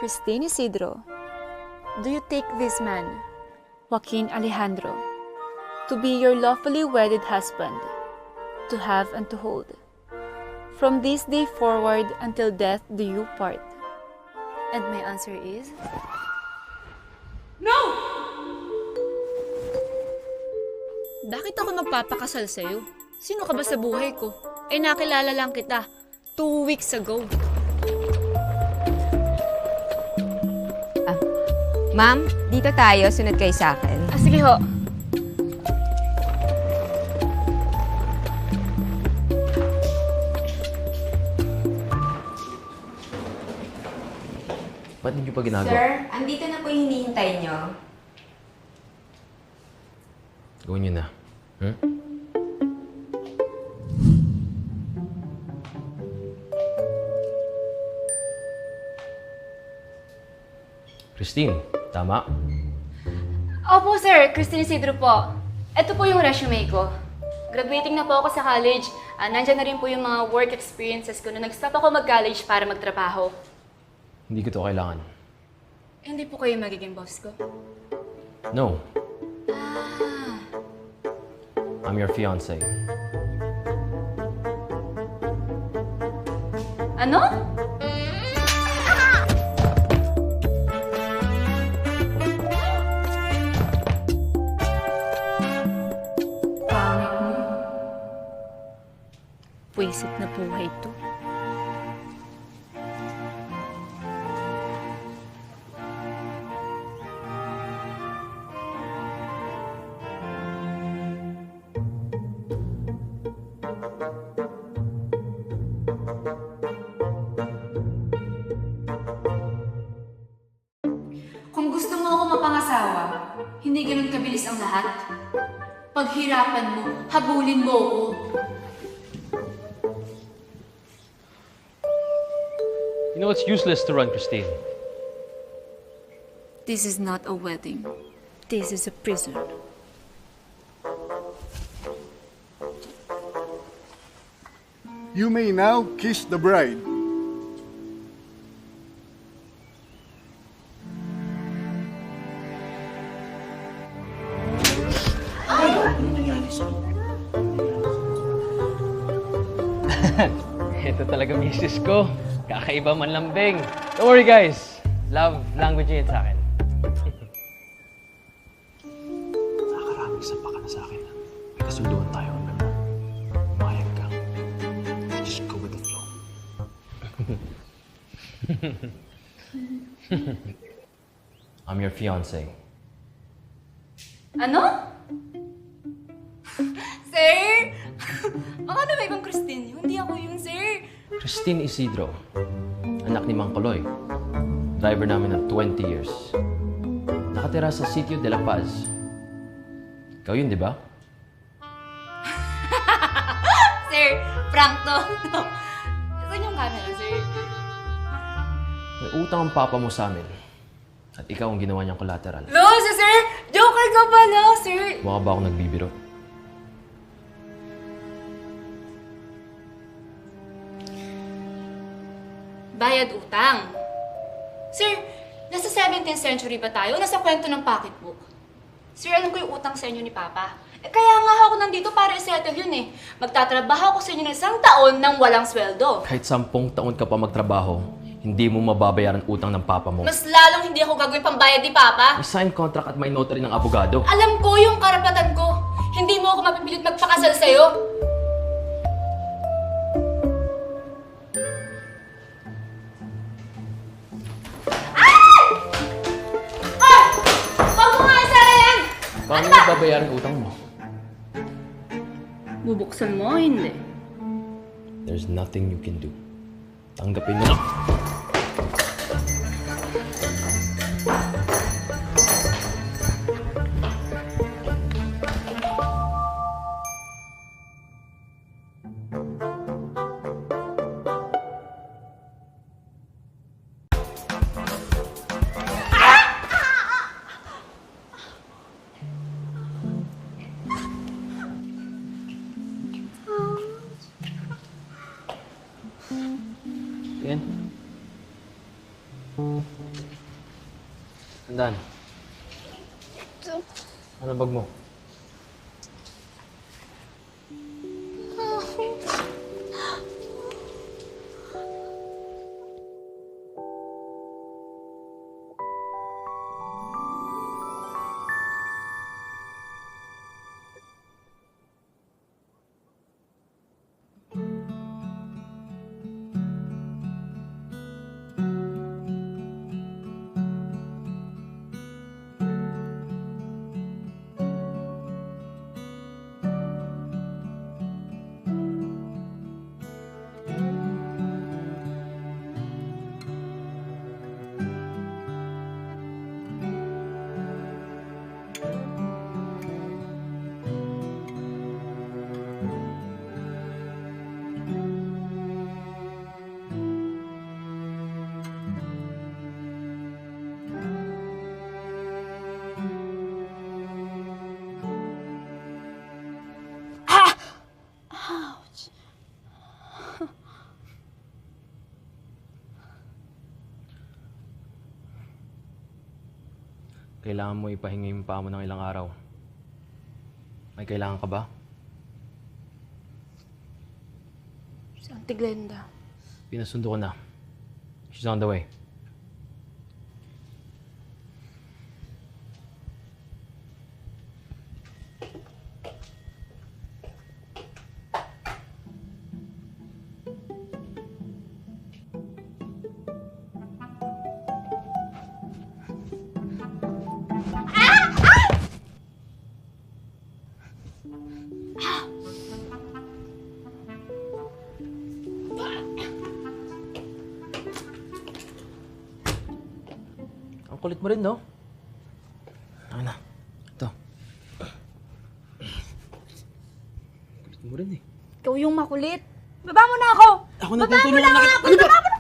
Christine Isidro, do you take this man, Joaquin Alejandro, to be your lawfully wedded husband, to have and to hold, from this day forward until death do you part? And my answer is... No! Bakit ako magpapakasal sa'yo? Sino ka ba sa buhay ko? Eh nakilala lang kita 2 weeks ago. Ma'am, dito tayo. Sunod kayo sa akin. Sige ho. Ba't hindi nyo pa ginagawa? Sir, andito na po yung hinihintay nyo. Gawin nyo na. Hmm? Christine, tama? Opo, sir. Christine Isidro po. Ito po yung resume ko. Graduating na po ako sa college. Nandyan na rin po yung mga work experiences ko na nag-stop ako mag-college para magtrabaho. Hindi ko to kailangan. Hindi po kayo magiging boss ko. No. I'm your fiancé. Ano? Pangit mo. Pwisit na buhay to. Kung gusto mo ako mapangasawa, hindi ganun kabilis ang lahat. Paghirapan mo, habulin mo ako. You know, it's useless to run, Christine. This is not a wedding. This is a prison. You may now kiss the bride. Ito talaga misis ko. Kakaiba man lambing. Don't worry, guys. Love language yun sa akin. Nakakarami sa baka na sa akin. May kasunduan tayo, remember? Mayag ka. Just go with the flow. I'm your fiancé. Ano? Sir? Baka na may ibang Christine yun. Hindi ako yun, sir. Christine Isidro. Anak ni Mang Koloy. Driver namin ng 20 years. Nakatira sa Sitio de la Paz. Ikaw yun, di ba? Sir, prank to. Saan yung camera, sir? May utang ang papa mo sa amin. At ikaw ang ginawa niyang collateral. Lo, sir! Joker ka pala, sir! Mukha ba ako nagbibiro? Bayad utang. Sir, nasa 17th century ba tayo? Nasa kwento ng pocketbook. Sir, alam ko yung utang sa inyo ni Papa. Kaya nga ako nandito para i-settle yun eh. Magtatrabaho ako sa inyo ng 1 taon nang walang sweldo. Kahit 10 taon ka pa magtrabaho, hindi mo mababayaran utang ng papa mo. Mas lalong hindi ako gagawin pambayad ni Papa. May sign contract at may notary ng abogado. Alam ko yung karapatan ko. Hindi mo ako mapipilit magpakasal sa'yo. Paano mo babayaran utang mo? Bubuksan mo o hindi? There's nothing you can do. Tanggapin mo na. Yan. Tandaan. Ano bag mo? Kailangan mo ipahinga yung paa mo ng ilang araw. May kailangan ka ba? Si Auntie Glenda. Pinasundo ko na. She's on the way. Ang kulit mo rin, no? Ano na? Ito. Kulit mo rin eh. Ikaw yung makulit. Baba mo na ako! Ako na tutulungan na kita. Ano ba?